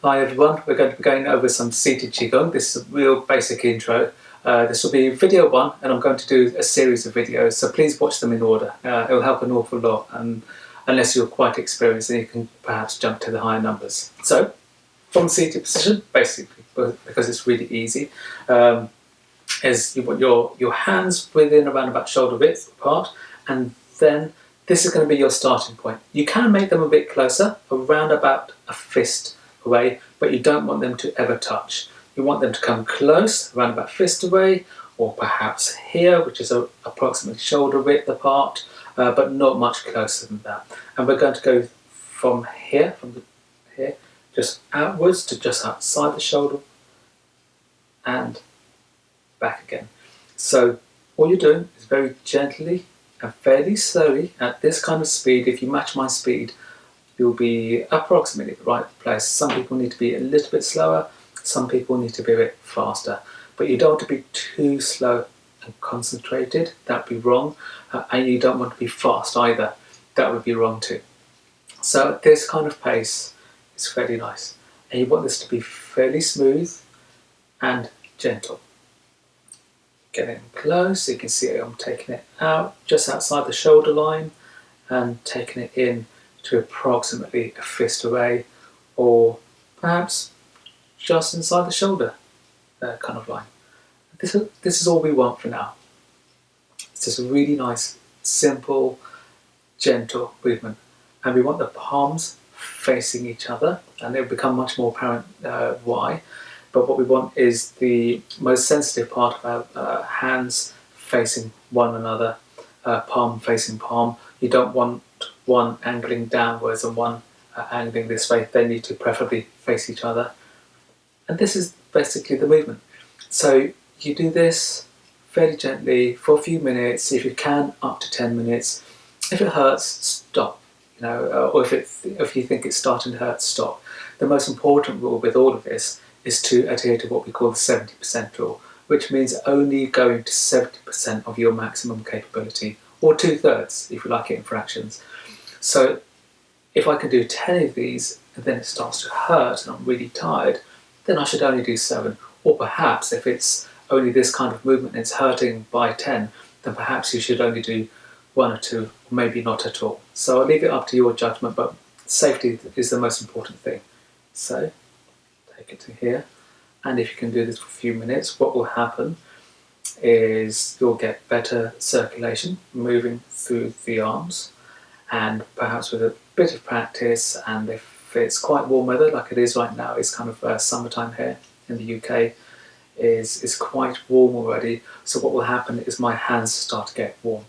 Hi everyone, we're going to be going over some seated Qigong. This is a real basic intro. This will be video 1 and I'm going to do a series of videos, so please watch them in order. It will help an awful lot, and unless you're quite experienced then you can perhaps jump to the higher numbers. So, from seated position, basically, because it's really easy, is you want your hands within around about shoulder width apart, and then this is going to be your starting point. You can make them a bit closer, around about a fist away, but you don't want them to ever touch. You want them to come close, around about fist away, or perhaps here, which is approximately shoulder width apart, but not much closer than that. And we're going to go from here, here, just outwards to just outside the shoulder, and back again. So all you're doing is very gently and fairly slowly at this kind of speed. If you match my speed, you'll be approximately at the right place. Some people need to be a little bit slower, some people need to be a bit faster, but you don't want to be too slow and concentrated, that would be wrong, and you don't want to be fast either, that would be wrong too. So at this kind of pace is fairly nice, and you want this to be fairly smooth and gentle. Getting close, you can see I'm taking it out just outside the shoulder line and taking it in to approximately a fist away, or perhaps just inside the shoulder kind of line. This is all we want for now. It's just a really nice, simple, gentle movement, and we want the palms facing each other, and it'll become much more apparent why. But what we want is the most sensitive part of our hands facing one another, palm facing palm. You don't want one angling downwards and one angling this way. They need to preferably face each other. And this is basically the movement. So you do this fairly gently for a few minutes, if you can, up to 10 minutes. If it hurts, stop. Or if you think it's starting to hurt, stop. The most important rule with all of this is to adhere to what we call the 70% rule, which means only going to 70% of your maximum capability, or 2/3 if you like it in fractions. So if I can do 10 of these and then it starts to hurt and I'm really tired, then I should only do 7. Or perhaps if it's only this kind of movement and it's hurting by 10, then perhaps you should only do 1 or 2, or maybe not at all. So I'll leave it up to your judgment, but safety is the most important thing. So take it to here, and if you can do this for a few minutes, what will happen is you'll get better circulation moving through the arms, and perhaps with a bit of practice, and if it's quite warm weather like it is right now, it's kind of summertime here in the UK, is quite warm already. So what will happen is my hands start to get warm,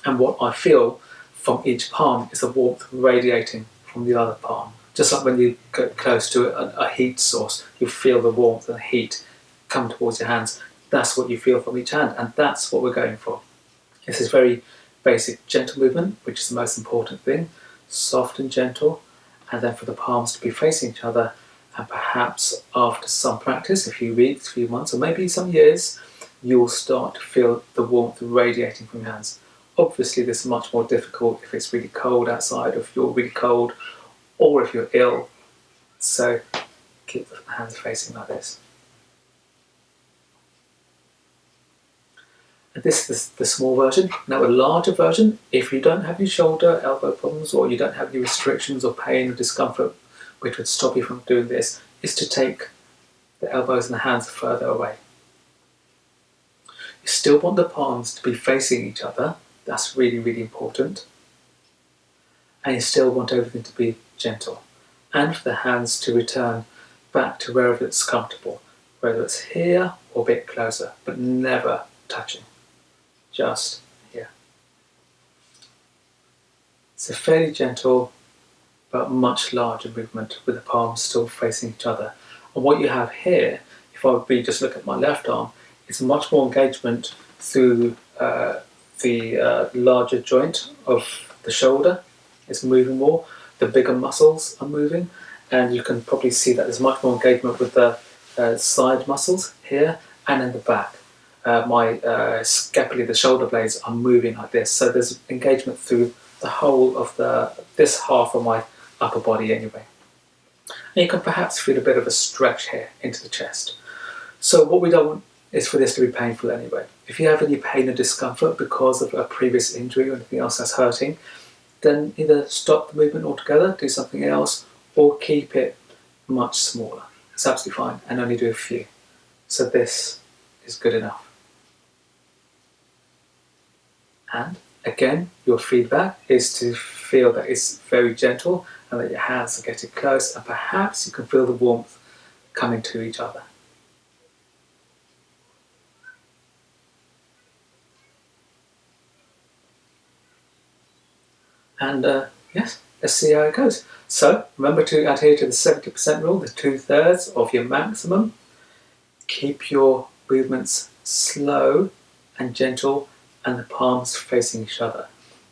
and what I feel from each palm is the warmth radiating from the other palm. Just like when you get close to a heat source, you feel the warmth and heat come towards your hands. That's what you feel from each hand, and that's what we're going for. This is very basic, gentle movement, which is the most important thing. Soft and gentle, and then for the palms to be facing each other, and perhaps after some practice, a few weeks, a few months, or maybe some years, you will start to feel the warmth radiating from your hands. Obviously, this is much more difficult if it's really cold outside, or if you're really cold, or if you're ill. So keep the hands facing like this. And this is the small version. Now a larger version, if you don't have any shoulder, elbow problems, or you don't have any restrictions or pain or discomfort which would stop you from doing this, is to take the elbows and the hands further away. You still want the palms to be facing each other. That's really, really important. And you still want everything to be gentle, and for the hands to return back to wherever it's comfortable, whether it's here or a bit closer, but never touching, just here. It's a fairly gentle but much larger movement with the palms still facing each other. And what you have here, if I would be just look at my left arm, is much more engagement through the larger joint of the shoulder. It's moving more, the bigger muscles are moving, and you can probably see that there's much more engagement with the side muscles here and in the back. My scapulae, the shoulder blades, are moving like this, so there's engagement through the whole of this half of my upper body anyway. And you can perhaps feel a bit of a stretch here into the chest. So what we don't want is for this to be painful anyway. If you have any pain or discomfort because of a previous injury or anything else that's hurting, then either stop the movement altogether, do something else, or keep it much smaller. It's absolutely fine, and only do a few. So this is good enough. And again, your feedback is to feel that it's very gentle and that your hands are getting close, and perhaps you can feel the warmth coming to each other. And yes, let's see how it goes. So remember to adhere to the 70% rule, the 2/3 of your maximum. Keep your movements slow and gentle and the palms facing each other.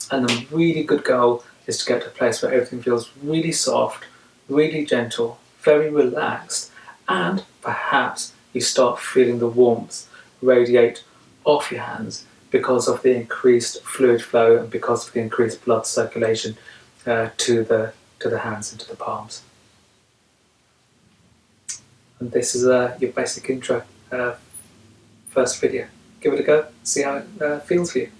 And a really good goal is to get to a place where everything feels really soft, really gentle, very relaxed, and perhaps you start feeling the warmth radiate off your hands because of the increased fluid flow and because of the increased blood circulation to the hands and to the palms. And this is your basic intro, first video. Give it a go, see how it feels for you.